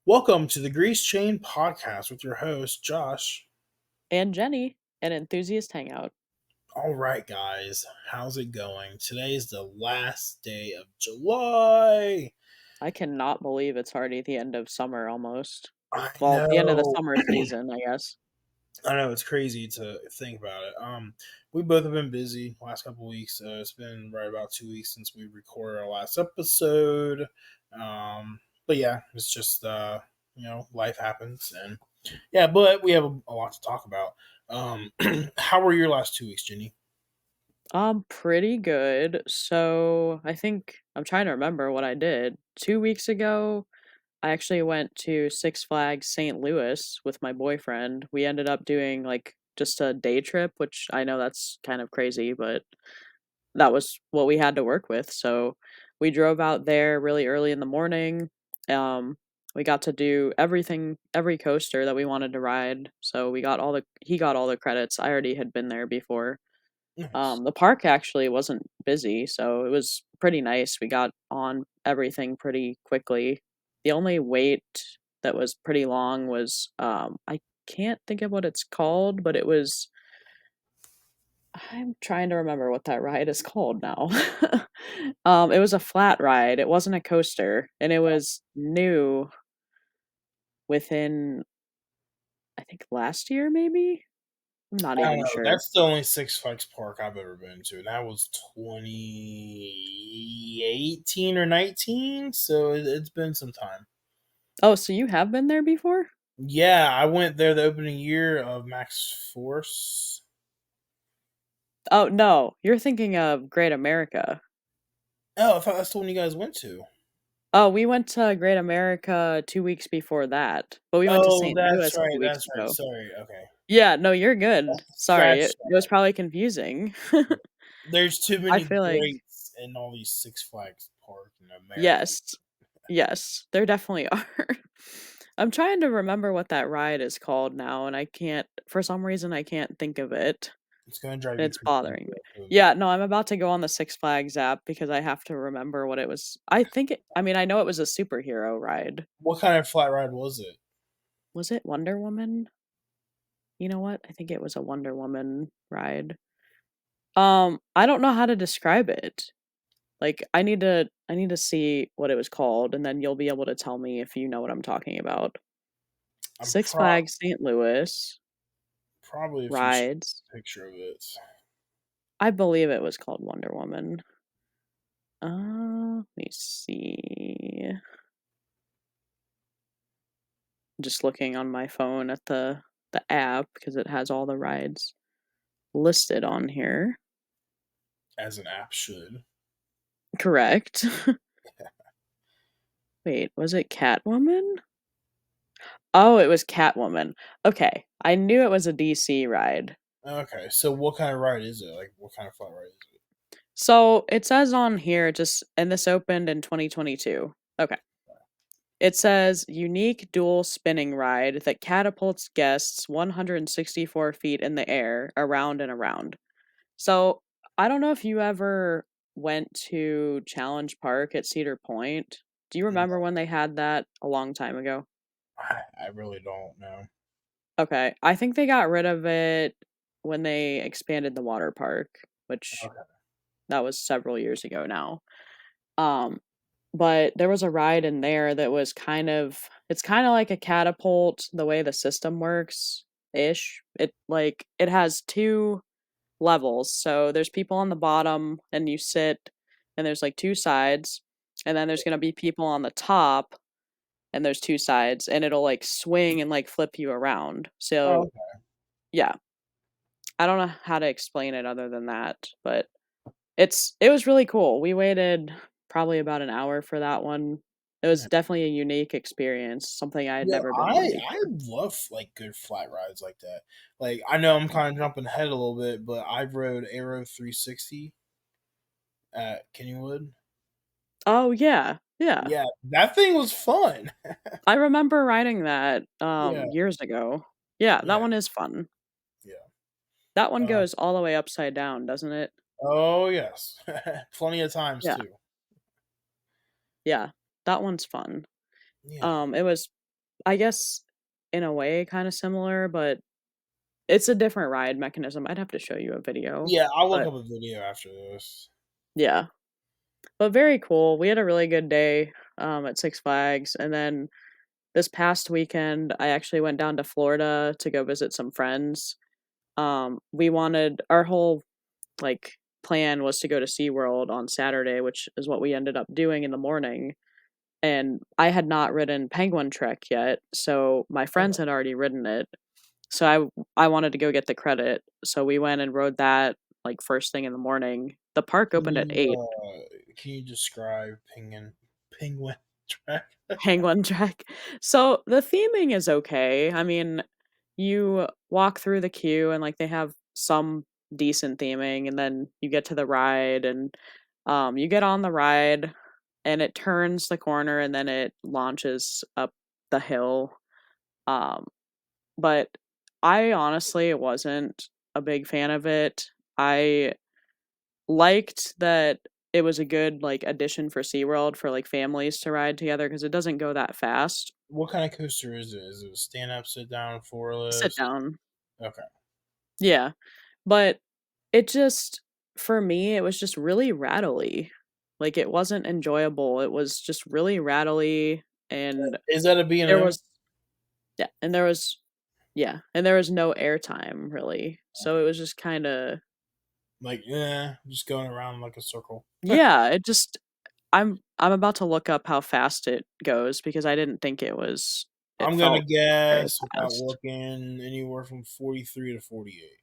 Welcome to the Grease Chain Podcast with your host, Josh. And Jenny, an enthusiast hangout. All right, guys, how's it going? Today is the last day of July. I cannot believe it's already the end of summer almost. I Well, the end of the know. summer season, I guess. I know it's crazy to think about it. We both have been busy last couple weeks. It's been right about 2 weeks since we recorded our last episode. But yeah, it's just life happens, and yeah, but we have a lot to talk about. How were your last 2 weeks, Jenny? Pretty good. So I think I'm trying to remember what I did. 2 weeks ago, I actually went to Six Flags St. Louis with my boyfriend. We ended up doing like just a day trip, which I know that's kind of crazy, but that was what we had to work with. So we drove out there really early in the morning. Um, we got to do everything, every coaster that we wanted to ride. So he got all the credits. I already had been there before. Nice. The park actually wasn't busy, so it was pretty nice. We got on everything pretty quickly. The only wait that was pretty long was I can't think of what it's called, but I'm trying to remember what that ride is called now. It was a flat ride. It wasn't a coaster, and it was new within I think last year maybe? I'm not I don't even know. sure. That's the only Six Flags park I've ever been to, and that was 2018 or 19. So it's been some time. Oh, so you have been there before? Yeah, I went there the opening year of Max Force. Oh, no, you're thinking of Great America. Oh, I thought that's the one you guys went to. Oh, we went to Great America 2 weeks before that, but we went to Oh, St. that's Louis right. 2 weeks That's right. ago. Sorry. Okay. Yeah, no, you're good. Sorry, Scratch it was probably confusing. that. There's too I many feel like greats in all these Six Flags parks in America. yes. Yes, there definitely are. I'm trying to remember what that ride is called now, and I can't for some reason, I can't think of it, It's going to drive and you it's crazy if bothering you me. go to a Yeah, movie. no, I'm about to go on the Six Flags app because I have to remember what it was. I mean, I know it was a superhero ride. What kind of flat ride was it? Was it Wonder Woman? You know what? I think it was a Wonder Woman ride. I don't know how to describe it. Like, I need to see what it was called, and then you'll be able to tell me if you know what I'm talking about. I'm Six Flags St. Louis probably if you show rides. a picture of it. I believe it was called Wonder Woman. Let me see. Just looking on my phone at the app because it has all the rides listed on here. As an app should. Correct. Wait, was it Catwoman? Oh, it was Catwoman. Okay, I knew it was a DC ride. Okay, so what kind of ride is it? Like, what kind of flat ride is it? So it says on here and this opened in 2022. Okay. It says unique dual spinning ride that catapults guests 164 feet in the air around and around. So I don't know if you ever went to Challenge Park at Cedar Point. Do you remember No, when they had that a long time ago? I really don't know. Okay. I think they got rid of it when they expanded the water park, which Okay. that was several years ago now. Um, but there was a ride in there that was it's kind of like a catapult the way the system works ish. It has two levels. So there's people on the bottom and you sit and there's like two sides and then there's going to be people on the top and there's two sides and it'll like swing and like flip you around. Oh, So, okay. yeah. I don't know how to explain it other than that, but it was really cool. We waited probably about an hour for that one. It was Yeah, definitely a unique experience, something I had yeah, never been on I before. love like good flat rides like that. Like I know I'm kind of jumping ahead a little bit, but I rode Aero 360 at Kennywood. Oh, yeah. Yeah. Yeah, that thing was fun. I remember riding that, Yeah, years ago. Yeah, that yeah, one is fun. yeah. That one Uh, goes all the way upside down, doesn't it? oh yes, plenty of times Yeah. too. Yeah. That one's fun. Yeah, It was I guess in a way kind of similar, but it's a different ride mechanism. I'd have to show you a video, Yeah, I'll look but up a video after this. yeah. But very cool. We had a really good day at Six Flags, and then this past weekend I actually went down to Florida to go visit some friends. We wanted our whole like plan was to go to SeaWorld on Saturday, which is what we ended up doing in the morning. And I had not ridden Penguin Trek yet, so my friends Okay. had already ridden it. So I wanted to go get the credit. So we went and rode that like first thing in the morning. The park Can opened at 8. you describe penguin track? Penguin Trek. So the theming is okay. I mean, you walk through the queue and like they have some decent theming, and then you get to the ride, and you get on the ride and it turns the corner and then it launches up the hill. Um but I honestly wasn't a big fan of it. I liked that it was a good like addition for SeaWorld for like families to ride together because it doesn't go that fast. What kind of coaster is it? Is it a stand up, sit down, four Sit lifts? down. Okay. Yeah. But it just for me, it was just really rattly. Like, it wasn't enjoyable, it was just really rattly, and Is that a B and there M? was yeah, and there was yeah, and there was no airtime, really, so it was just kinda Like, yeah, just going around like a circle. yeah, it just I'm about to look up how fast it goes because I didn't think it I'm gonna felt very guess without fast. looking anywhere from 43 to 48.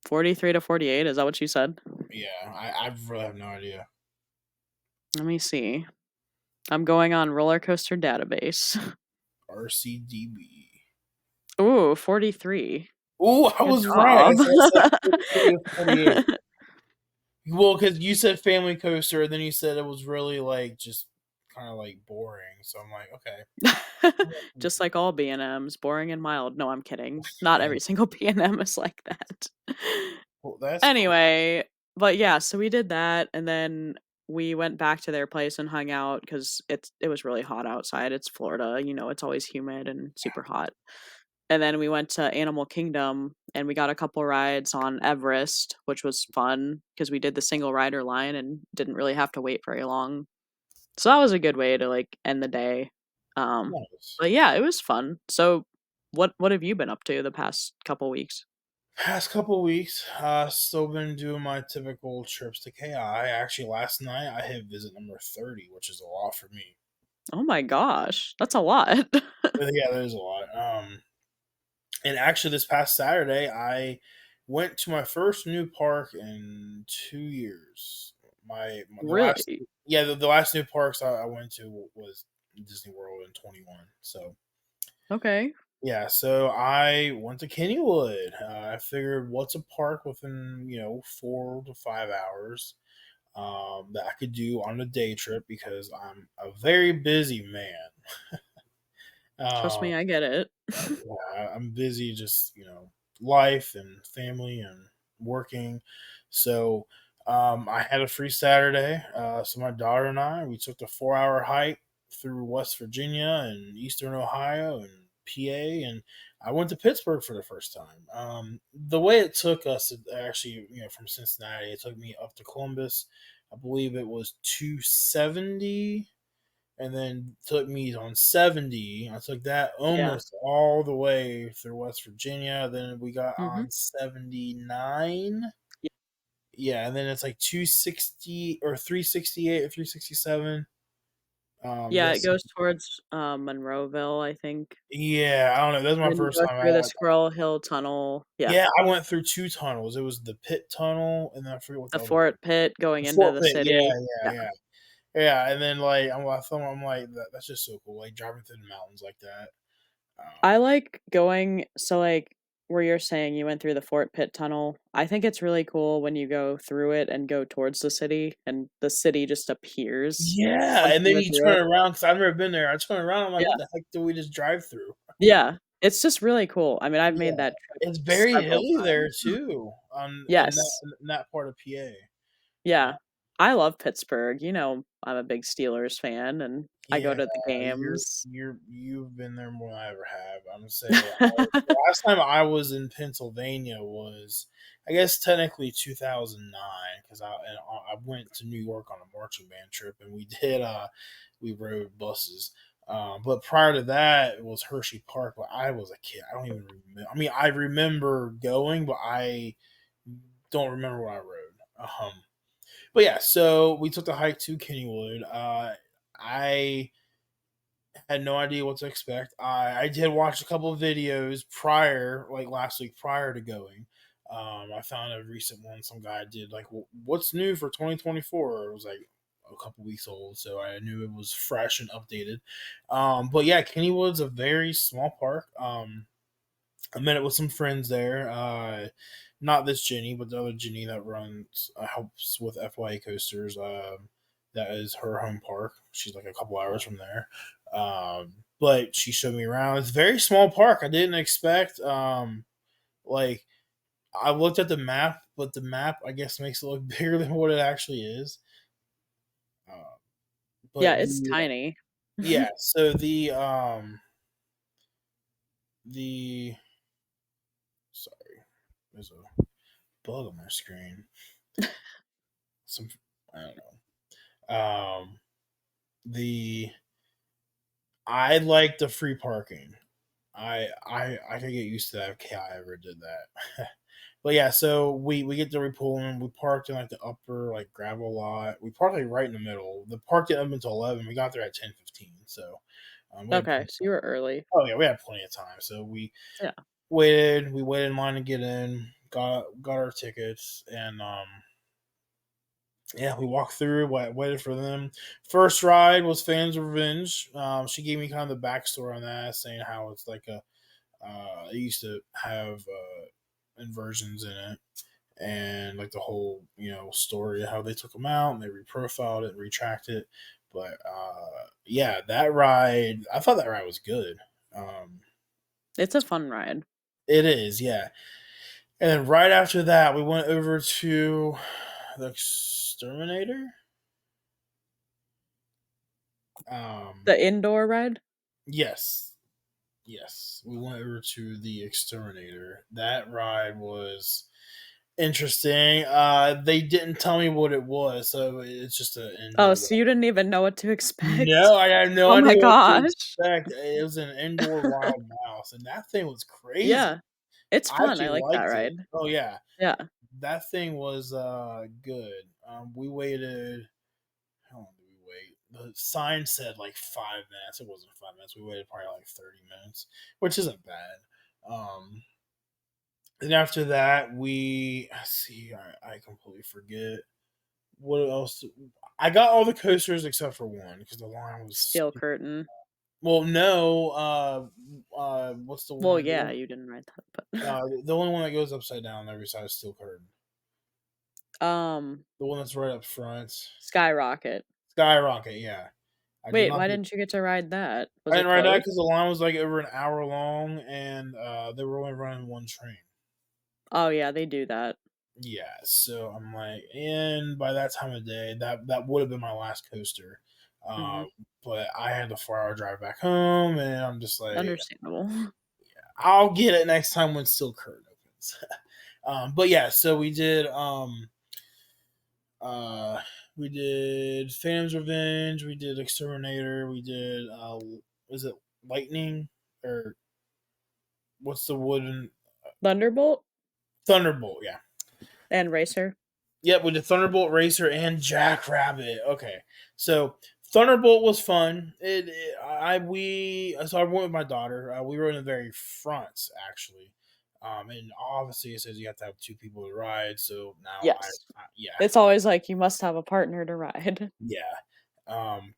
43 to 48, is that what you said? Yeah, I really have no idea. Let me see. I'm going on Roller Coaster Database. RCDB. Ooh, 43. Ooh, I Good was right. job. I said 43 to 48. Well, because you said family coaster, and then you said it was really like just kind of like boring. So I'm like, okay. Just like all B&Ms, boring and mild. No, I'm kidding. Not Yeah. every single B&M is like that. Well, that's cool. Anyway, but yeah, so we did that, and then we went back to their place and hung out because it was really hot outside. It's Florida, it's always humid and super hot. And then we went to Animal Kingdom, and we got a couple rides on Everest, which was fun because we did the single rider line and didn't really have to wait very long. So that was a good way to, like, end the day. Nice. But yeah, it was fun. So what have you been up to the past couple weeks? Past couple weeks, still been doing my typical trips to KI. Actually, last night I hit visit number 30, which is a lot for me. Oh my gosh, that's a lot. Yeah, there's a lot. And actually, this past Saturday, I went to my first new park in 2 years. The last, Really? yeah, the last new parks I went to was Disney World in 21. So Okay. yeah, so I went to Kennywood. I figured what's a park within 4 to 5 hours that I could do on a day trip because I'm a very busy man. Trust Uh, me, I get it. yeah, I'm busy, just life and family and working. So I had a free Saturday. So my daughter and we took the 4 hour hike through West Virginia and Eastern Ohio and PA, and I went to Pittsburgh for the first time. The way it took us, actually, from Cincinnati, it took me up to Columbus. I believe it was 270, and then took me on 70. I took that Yeah. almost all the way through West Virginia. Then we got Mhm. on 79. Y Yeah, and then it's like 260 or 368 or 367. yeah, it That's goes towards, Monroeville, I think. yeah, I don't know. That's my Then you first go time through the out. Squirrel Hill Tunnel. Yeah. Yeah, I went through two tunnels. It was the pit tunnel, and then I forget what The the other one. Fort Pit going The into Fort the Pit. Yeah, city. yeah, Yeah. yeah, yeah. And then like I'm like that's just so cool. Like driving through the mountains like that. I like going so, like, where you're saying you went through the Fort Pitt Tunnel, I think it's really cool when you go through it and go towards the city, and the city just appears Yeah, once and you then go you through turn it. around because 'cause I've never been there. I turn around, I'm like, "What Yeah. the heck did we just drive through?" Yeah. It's just really cool. I mean, I've made Yeah, that trip it's very several hilly there times. too, Yes. in that part of PA. Yeah. I love Pittsburgh, I'm a big Steelers fan, and I go Yeah, to the you're games. you've been there more than I ever have. I'm gonna say the last time I was in Pennsylvania was, I guess, technically 2009 because I went to New York on a marching band trip and we rode buses. But prior to that, it was Hershey Park. But I was a kid. I don't even remember. I mean, I remember going, but I don't remember what I rode. But yeah, so we took the hike to Kennywood. I had no idea what to expect. I did watch a couple of videos prior, like last week prior to going. I found a recent one. Some guy did like, what's new for 2024? It was like a couple weeks old, so I knew it was fresh and updated. But yeah, Kennywood's a very small park. I met it with some friends there. Not this Jenny, but the other Jenny that runs helps with Fye Coasters. That is her home park. She's like a couple hours from there. But she showed me around. It's a very small park. I didn't expect. Like I looked at the map, but the map I guess makes it look bigger than what it actually is. Uh, Yeah, but it's the tiny. yeah, so the sorry, there's a bug on my screen. Some I don't know. The I like the free parking. I could get used to that if KI ever did that. But yeah, so we get to repulling. We parked in like the upper like gravel lot. We parked like right in the middle. The park didn't open until 11. We got there at 10:15. So we had Okay, so you were early. oh yeah, we had plenty of time. So we Yeah. waited. We waited in line to get in. Got our tickets and yeah, we walked through, waited for them. First ride was Fans Revenge. She gave me kind of the backstory on that, saying how it's like it used to have inversions in it, and like the whole story of how they took them out and they reprofiled it, and retracted it. But yeah, that ride, I thought that ride was good. Um, It's a fun ride. it is, yeah. And then right after that, we went over to the Exterminator. Um, The indoor ride? yes, yes, we went over to the Exterminator. That ride was interesting. They didn't tell me what it was, so it's just an Oh, indoor. so you didn't even know what to expect? No, I had no Oh my idea what to gosh. expect. It was an indoor wild mouse, and that thing was crazy. Yeah, it's I fun. I actually like that liked it. ride. Oh yeah, Yeah. that thing was good. We waited. How long did we wait? The sign said like 5 minutes. It wasn't 5 minutes. We waited probably like 30 minutes, which isn't bad. Um, and after that, we see. I completely forget what else. I got all the coasters except for one because the line was. Steel curtain. Well, no. What's the Well, one? yeah, you didn't ride that, but The only one that goes upside down on every side is Steel Curtain. um, The one that's right up front. Skyrocket. Skyrocket, yeah. I did Wait, not. why didn't you get to ride that? I Was it didn't ride that closed? because the line was like over an hour long, and they were only running one train. Oh yeah, they do that. Yeah, so I'm like, and by that time of day, that would have been my last coaster. Mhm. But I had the 4 hour drive back home, and I'm just like, Understandable. I'll get it next time when Steel Curtain opens. But yeah, so uh, we did Phantom's Revenge, we did Exterminator, we did was it Lightning or what's the wooden Thunderbolt Thunderbolt? Yeah, and Racer. yep. We did Thunderbolt Racer and Jackrabbit. Okay, so Thunderbolt was fun. I we so I went with my daughter. We were in the very front actually. And obviously it says you have to have two people to ride. So now Yes. yeah, It's always like you must have a partner to ride. yeah.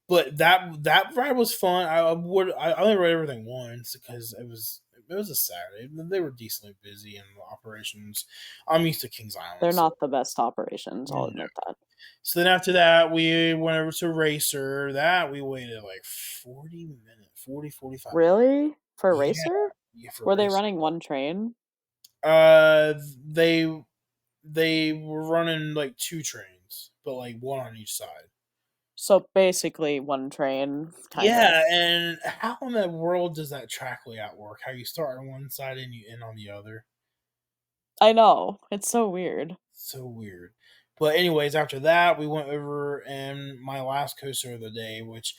But that ride was fun. I only rode everything once because it was a Saturday. They were decently busy in the operations. I'm used to Kings They're Island, so not the best operations, I'll no. admit that. So then after that, we went over to Racer. That we waited like 40 minutes, 45 minutes. Really? For Yeah, Racer? yeah, for Were they Racer. running one train? Uh, they were running like two trains, but like one on each side. So basically one train, kind of. Yeah, and how in the world does that track layout work? How you start on one side and you end on the other? I know. It's so weird. So weird. But anyways, after that, we went over and my last coaster of the day, which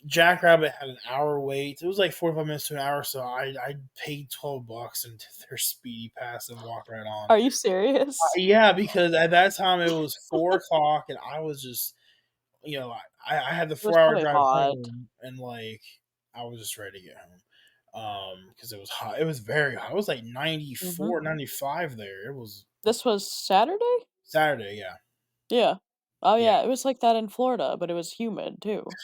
Jackrabbit had an hour wait. It was like 45 minutes to an hour, so I paid $12 and did their speedy pass and walked right on. Are you serious? Yeah, because at that time it was 4 o'clock and I was just, I had the It was 4 hour probably drive hot. home and like I was just ready to get home. Because it was hot. It was very hot. It was like Mhm. 94, 95 there. It was This was Saturday? Saturday, yeah. Yeah. Oh, Yeah. yeah, it was like that in Florida, but it was humid too.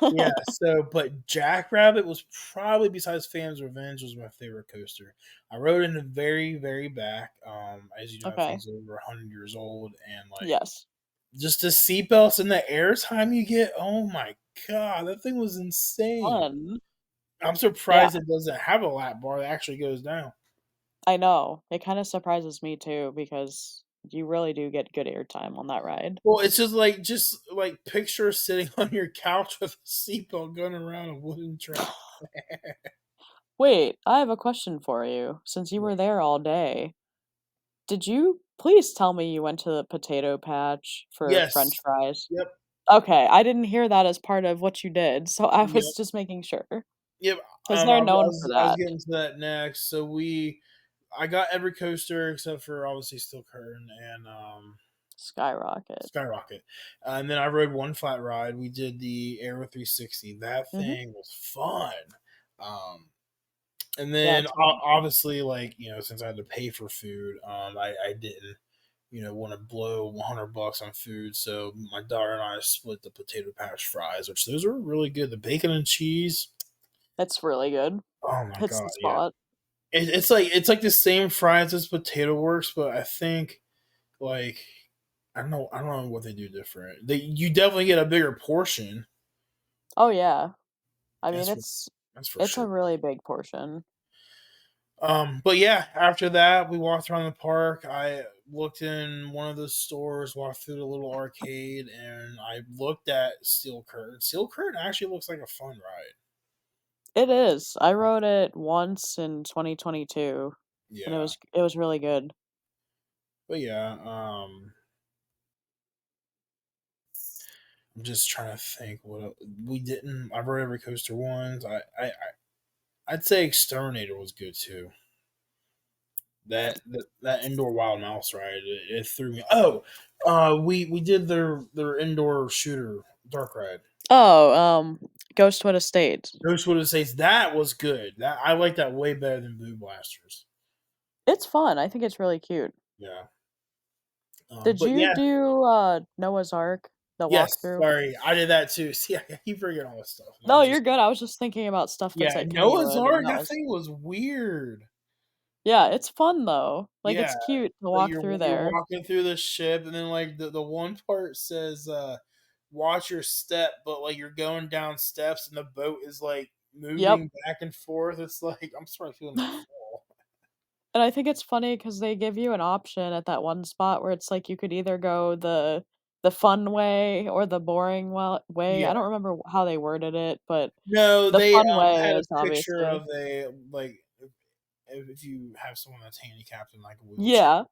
Yeah, so but Jackrabbit was probably besides Phantom's Revenge was my favorite coaster. I rode in the very, very back. As you know, that Okay. thing's over 100 years old, and like Yes. just the seatbelts and the airtime you get. Oh my god, that thing was insane. Fun. I'm Yeah, surprised it doesn't have a lap bar that actually goes down. I know. It kinda surprises me too because you really do get good airtime on that ride. Well, it's just like picture sitting on your couch with a seatbelt going around a wooden track. Wait, I have a question for you. Since you were there all day, did you please tell me you went to the potato patch for french Yes. fries? Yep. Okay, I didn't hear that as part of what you did, so I was Yep. just making sure because Yep. 'cause I they're was, I known for was, I was that. getting to that next. So I got every coaster except for obviously Steel Curtain and Skyrocket. Skyrocket, and then I rode one flat ride. We did the Aero 360. That Mhm. thing was fun. Um, and Yeah, then it's really fun. obviously, like since I had to pay for food, I didn't want to blow $100 on food. So my daughter and I split the potato patch fries, which those were really good. The bacon and cheese. It's really good. Oh my Hits god, the yeah. spot. It's like the same fries as Potato Works, but I think like I don't know what they do different. You definitely get a bigger portion. Oh, yeah. I mean, That's for that's for it's sure. a really big portion. But yeah, after that we walked around the park. I looked in one of the stores, walked through the little arcade, and I looked at Steel Curtain. Steel Curtain actually looks like a fun ride. It is. I rode it once in 2022, and Yeah, it was really good. but yeah, I'm just trying to think we didn't. I rode every coaster once. I'd say Exterminator was good too. That indoor wild mouse ride, it threw me. Oh, we did their indoor shooter dark ride. Oh, Ghostwood Estates. Ghostwood says that was good. That I like that way better than Blue Blasters. It's fun. I think it's really cute. Yeah. Did But you yeah, do, Noah's Ark, the yes. walkthrough? Sorry, I did that too. See, I keep forgetting all this stuff. And I No, was you're just good. I was just thinking about stuff that's yeah, at Noah's Kennywood, and Ark. that That was thing was weird. yeah, it's fun though. Like, Yeah, it's cute to like walk through you're there. walking through the ship, and then like the one part says, "Watch your step," but like you're going down steps, and the boat is like Yep. moving back and forth. It's like I'm starting feeling the fall. And I think it's funny because they give you an option at that one spot where it's like you could either go the fun way or the boring way. Yeah, I don't remember how they worded it, but no, the they fun way had a is picture obviously of a like if you have someone that's handicapped in like a wheelchair. yeah.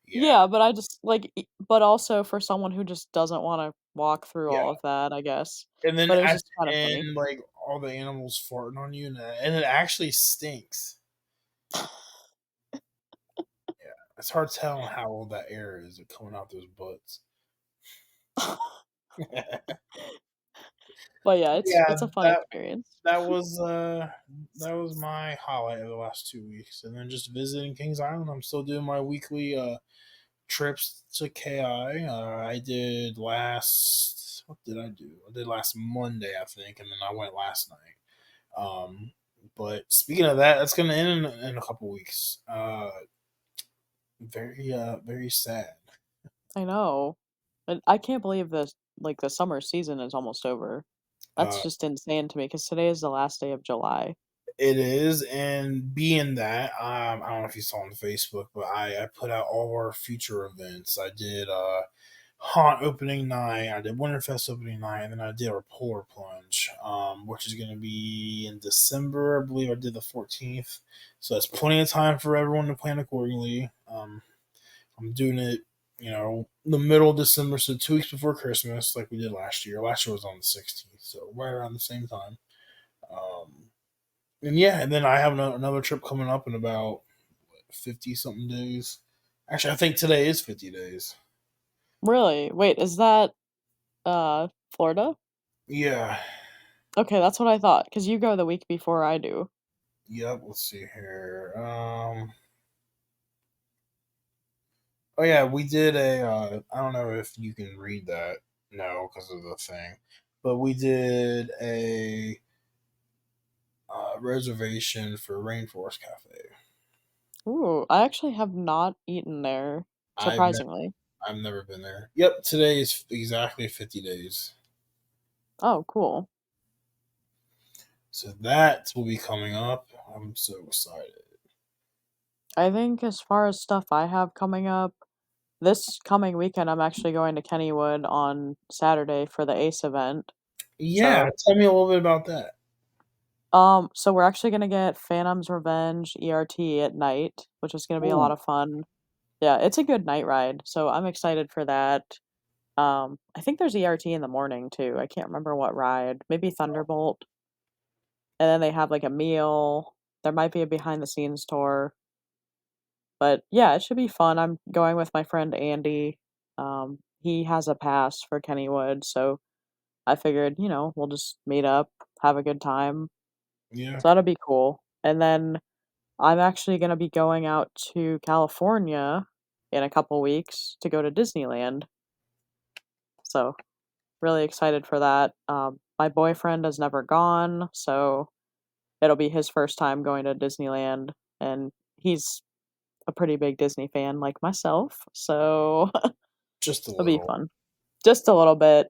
Yeah, Yeah, but I just like but also for someone who just doesn't wanna walk through yeah, all of that, I guess. and then But it was at just kind the of funny. end, like all the animals farting on you, and it actually stinks. Yeah, it's hard telling how old that air is coming out those butts. But yeah, Yeah, it's a fun that experience. that was uh that was my highlight of the last 2 weeks, and then just visiting Kings Island. I'm still doing my weekly trips to KI. I did last what did I do? I did last Monday, I think, and then I went last night. But speaking of that, that's gonna end in a couple weeks. Very sad. I know. And I can't believe this like the summer season is almost over. Uh, That's just insane to me because today is the last day of July. It is, and being that, I don't know if you saw on Facebook, but I put out all our future events. I did Haunt opening night. I did Winterfest opening night, and then I did our Polar Plunge, which is going to be in December. I believe I did the 14th, so that's plenty of time for everyone to plan accordingly. I'm doing it, the middle of December, so 2 weeks before Christmas, like we did last year. Last year was on the 16th, so right around the same time. Um, and yeah, and then I have another trip coming up in about 50 something days. Actually, I think today is 50 days. Really? Wait, is that Florida? Yeah. Okay, that's what I thought, because you go the week before I do. Yep. Let's see here. Oh yeah, we did a. I don't know if you can read that. No, because of the thing. But we did a reservation for Rainforest Cafe. Ooh, I actually have not eaten there, I've ne- surprisingly. I've never been there. Yep. Today is exactly 50 days. Oh, cool. So that will be coming up. I'm so excited. I think as far as stuff I have coming up, this coming weekend I'm actually going to Kennywood on Saturday for the Ace event. Yeah. So, Tell me a little bit about that. so we're actually gonna get Phantom's Revenge ERT at night, which is gonna be a lot Ooh. of fun. Yeah, it's a good night ride, so I'm excited for that. I think there's ERT in the morning too. I can't remember what ride. Maybe Thunderbolt. And then they have like a meal. There might be a behind the scenes tour. But yeah, it should be fun. I'm going with my friend Andy. He has a pass for Kennywood, so I figured, we'll just meet up, have a good time. Yeah. So that'll be cool. And then I'm actually going to be going out to California in a couple weeks to go to Disneyland. So really excited for that. My boyfriend has never gone, so it'll be his first time going to Disneyland, and he's a pretty big Disney fan like myself, so Just a it'll be little. fun. Just a little bit.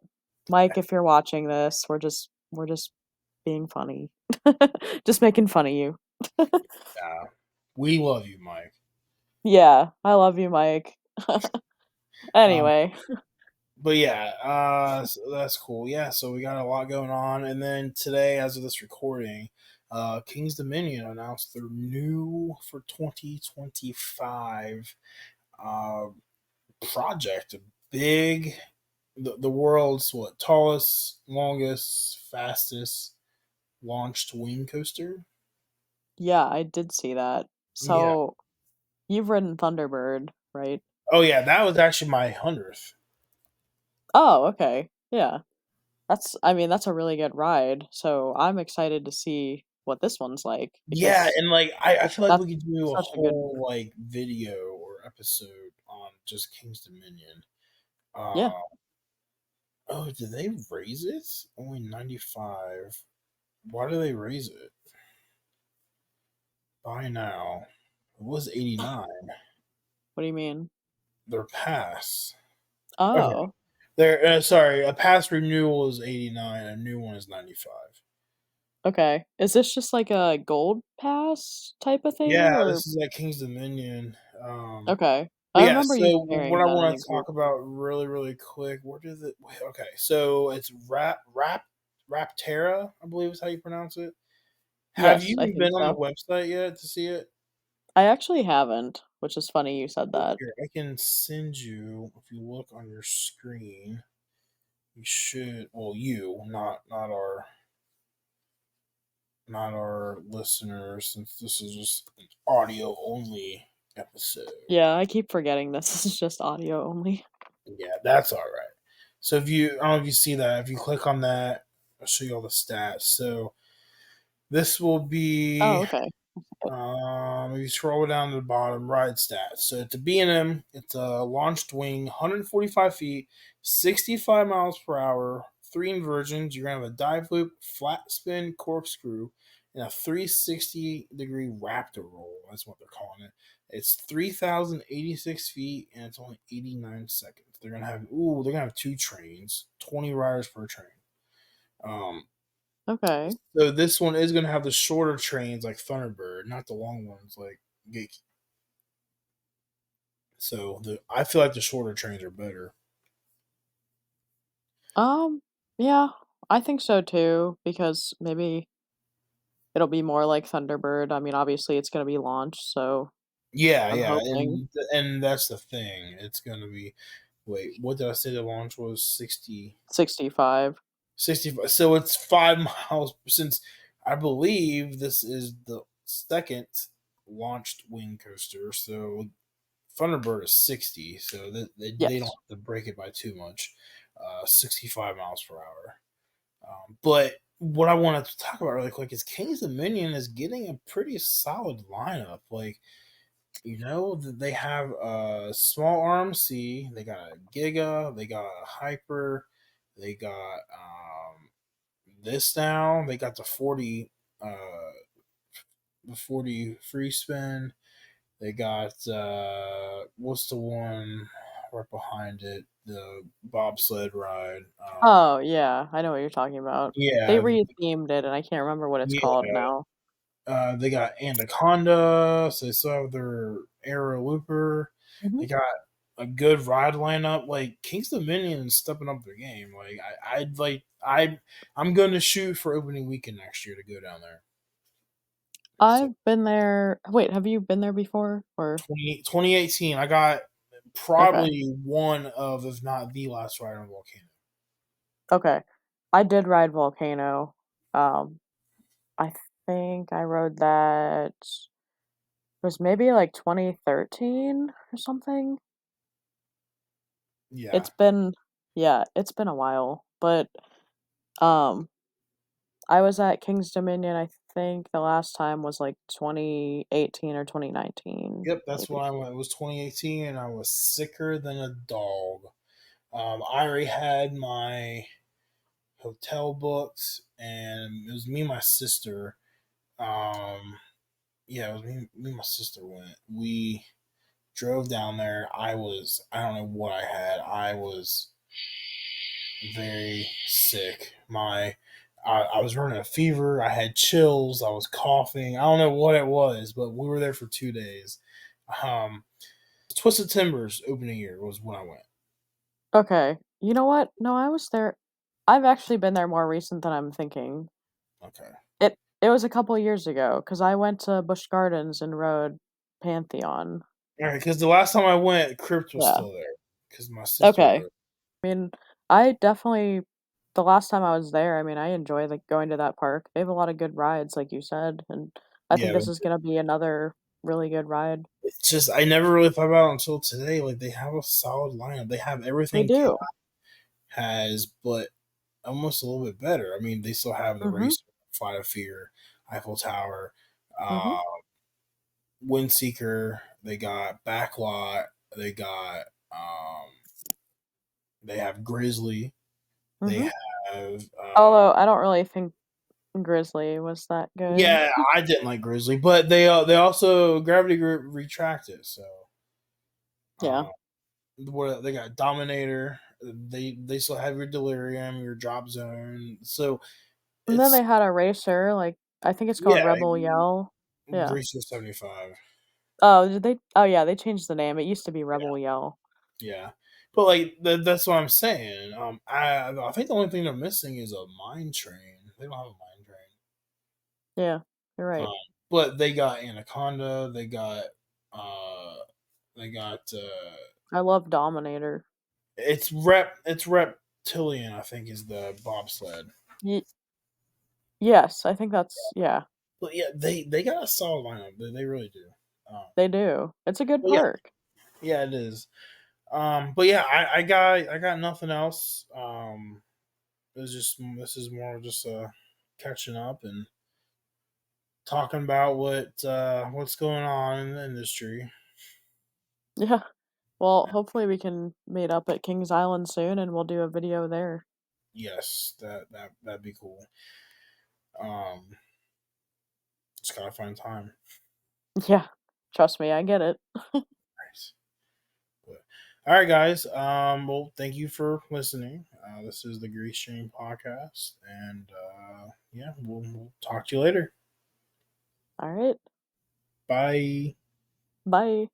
Mike, if you're watching this, we're just being funny. Just making fun of you. Yeah. We love you, Mike. Yeah, I love you, Mike. Um, Anyway, but yeah, so that's cool. Yeah, so we got a lot going on, and then today, as of this recording, King's Dominion announced their new for 2025 uh, project, a big, the world's what tallest, longest, fastest launched wing coaster. yeah, I did see that. Yeah. So, you've ridden Thunderbird, right? Oh yeah, that was actually my 100th. Oh, okay. Yeah. That's a really good ride. So, I'm excited to see what this one's like Yeah, because and like I feel like that's we could do a such a good. whole like video or episode on just King's Dominion. Yeah. Uh, oh, did they raise it? Only 95. Why do they raise it? By now, it was 89. What do you mean? Their pass. Okay, Oh, there. Sorry, a pass renewal is 89. A new one is 95. okay. Is this just like a gold pass type of thing Yeah, or this is at King's Dominion. okay. But I yeah, remember you so sharing what I that in want the to group. talk about really, really quick. Where does it? Okay, so it's Rapterra, I believe is how you pronounce it. Have Yes, you I even think been on the so. website yet to see it? I actually haven't, which is funny you said Well, that. here, I can send you. If you look on your screen, you should. Well, you, not our listeners, since this is just an audio only episode. Yeah, I keep forgetting this is just audio only. Yeah, that's all right. So if you, I don't know if you see that. If you click on that, I'll show you all the stats. So this will Oh, be, okay. if you scroll down to the bottom, ride stats. So it's a B&M, it's a launched wing, 145 feet, 65 miles per hour, three inversions. You're gonna have a dive loop, flat spin, corkscrew, and a 360-degree raptor roll. That's what they're calling it. It's 3,086 feet, and it's only 89 seconds. They're gonna have two trains, 20 riders per train. Um, Okay. so this one is gonna have the shorter trains like Thunderbird, not the long ones like Gate. So I feel like the shorter trains are better. Um, yeah, I think so too, because maybe it'll be more like Thunderbird. I mean, obviously it's gonna be launched, so Yeah, I'm yeah, hoping and that's the thing. It's gonna be wait, what did I say the launch was? 65. 65. So it's 5 miles since I believe this is the second launched wing coaster. So Thunderbird is 60, so they don't Yes. have to break it by too much. 65 miles per hour. But what I wanted to talk about really quick is King's Dominion is getting a pretty solid lineup. Like, they have a small RMC, they got a Giga, they got a Hyper, they got this now, they got the 40 free spin, they got what's the one right behind it? The bobsled ride. Oh, yeah, I know what you're talking about. They Yeah, rethemed it, and I can't remember what it's called yeah. now. They got Anaconda, so they still have their Arrow Looper. Mhm. They got a good ride lineup. Like King's Dominion is stepping up their game. Like I'm going to shoot for opening weekend next year to go down there. So I've been there. Wait, have you been there before? Or 2018, I got okay, probably one of, if not the last ride on Volcano. okay. I did ride Volcano. Um, I think I rode that was maybe like 2013 or something. Yeah. It's been yeah, it's been a while, but um I was at King's Dominion, I think the last time was like 2018 or 2019, Yep, that's when maybe. I went. It was 2018, and I was sicker than a dog. I already had my hotel booked, and it was me and my sister. Um, yeah, it was me and my sister went. We drove down there. I don't know what I had. I was very sick. I was running a fever. I had chills. I was coughing. I don't know what it was, but we were there for 2 days. Um, Twisted Timbers opening year was when I went. Okay. You know what? No, I was there. I've actually been there more recent than I'm thinking. Okay. It was a couple years ago because I went to Busch Gardens and rode Pantheon. All right, because the last time I went, Crypt was Yeah. still there because my sister Okay. rode. I mean, I definitely the last time I was there, I mean, I enjoy like going to that park. They have a lot of good rides, like you said, and I think Yeah, this is gonna be another really good ride. it's just I never really thought about it until today. Like they have a solid lineup. They have They everything Cat do. has, but almost a little bit better. I mean, they still have the Mhm. Racer, Flight of Fear, Eiffel Tower, Mhm. uh, Windseeker. They got Backlot. They got they have Grizzly. They Mhm. have Although I don't really think Grizzly was that good. yeah. I didn't like Grizzly, but they also Gravity Group retracted. So Yeah. uh, what they got Dominator. They still have your Delirium, your Drop Zone. So And then it's they had a racer, like I think it's called yeah, Rebel Yell. Yeah. Racer 75. Oh, did they? Oh, yeah, they changed the name. It used to be Rebel Yell. Yeah, but like that's what I'm saying. I think the only thing they're missing is a mine train. They don't have a mine train. Yeah, you're right. Um, but they got Anaconda. Uh, they got I love Dominator. it's Reptilian. I think is the bobsled. Ye yes, I think that's yeah, But yeah, they got a solid lineup. They really do. they do. It's a good But yeah, park. yeah, it is. But yeah, I got nothing else. This is more just catching up and talking about what's going on in the industry. Yeah. Well, hopefully we can meet up at Kings Island soon and we'll do a video there. Yes, that'd be cool. Um, just gotta find time. Yeah. Trust me, I get it. Nice. But, all right, guys. Well, thank you for listening. This is the Grease Stream podcast, and yeah, we'll talk to you later. All right. Bye. Bye.